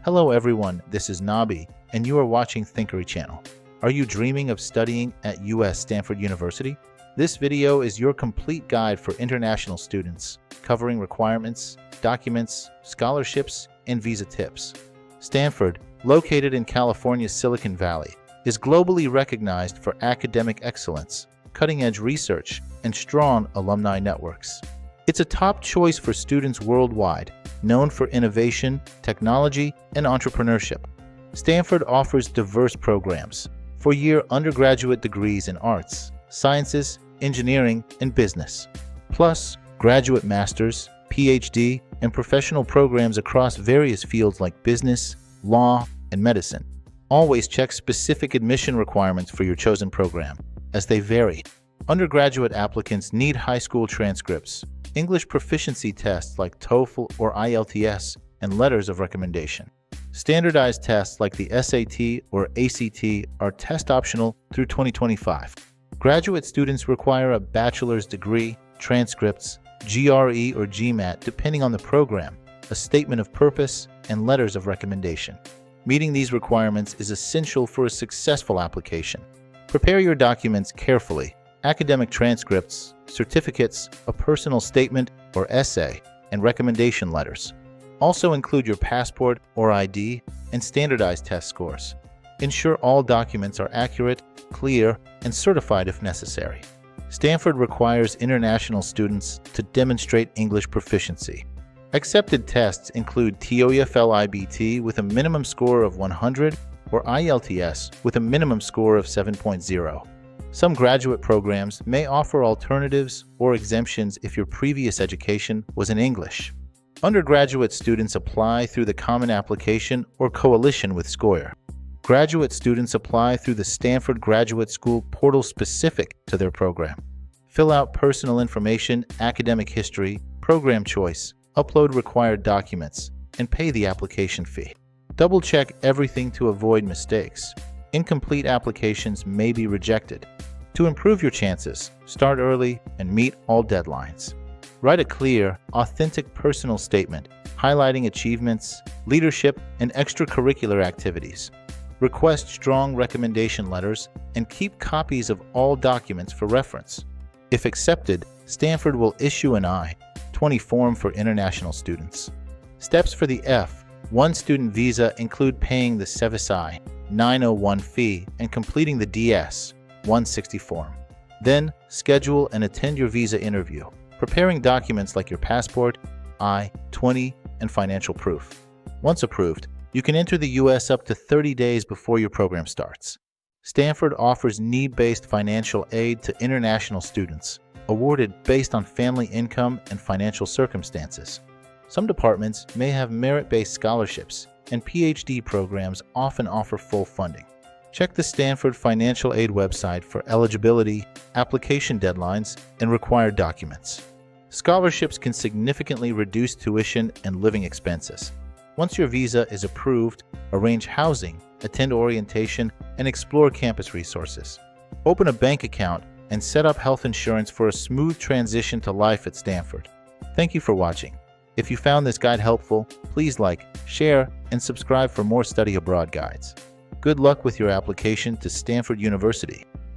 Hello everyone, this is Nabi, and you are watching Thinkery channel. Are you dreaming of studying at US Stanford University? This video is your complete guide for international students, covering requirements, documents, scholarships, and visa tips. Stanford, located in California's Silicon Valley, is globally recognized for academic excellence, cutting-edge research, and strong alumni networks. It's a top choice for students worldwide, known for innovation, technology, and entrepreneurship. Stanford offers diverse programs, four-year undergraduate degrees in arts, sciences, engineering, and business, plus graduate master's, PhD, and professional programs across various fields like business, law, and medicine. Always check specific admission requirements for your chosen program, as they vary. Undergraduate applicants need high school transcripts, English proficiency tests like TOEFL or IELTS, and letters of recommendation. Standardized tests like the SAT or ACT are test optional through 2025. Graduate students require a bachelor's degree, transcripts, GRE or GMAT depending on the program, a statement of purpose, and letters of recommendation. Meeting these requirements is essential for a successful application. Prepare your documents carefully. Academic transcripts, certificates, a personal statement or essay, and recommendation letters. Also include your passport or ID and standardized test scores. Ensure all documents are accurate, clear, and certified if necessary. Stanford requires international students to demonstrate English proficiency. Accepted tests include TOEFL IBT with a minimum score of 100 or IELTS with a minimum score of 7.0. Some graduate programs may offer alternatives or exemptions if your previous education was in English. Undergraduate students apply through the Common Application or Coalition with Scoyer. Graduate students apply through the Stanford Graduate School portal specific to their program. Fill out personal information, academic history, program choice, upload required documents, and pay the application fee. Double-check everything to avoid mistakes. Incomplete applications may be rejected. To improve your chances, start early and meet all deadlines. Write a clear, authentic personal statement highlighting achievements, leadership, and extracurricular activities. Request strong recommendation letters and keep copies of all documents for reference. If accepted, Stanford will issue an I-20 form for international students. Steps for the F-1 student visa include paying the SEVIS I-901 fee and completing the DS-160 form. Then, schedule and attend your visa interview, preparing documents like your passport, I-20, and financial proof. Once approved, you can enter the U.S. up to 30 days before your program starts. Stanford offers need-based financial aid to international students, awarded based on family income and financial circumstances. Some departments may have merit-based scholarships, and PhD programs often offer full funding. Check the Stanford Financial Aid website for eligibility, application deadlines, and required documents. Scholarships can significantly reduce tuition and living expenses. Once your visa is approved, arrange housing, attend orientation, and explore campus resources. Open a bank account and set up health insurance for a smooth transition to life at Stanford. Thank you for watching. If you found this guide helpful, please like, share, and subscribe for more study abroad guides. Good luck with your application to Stanford University.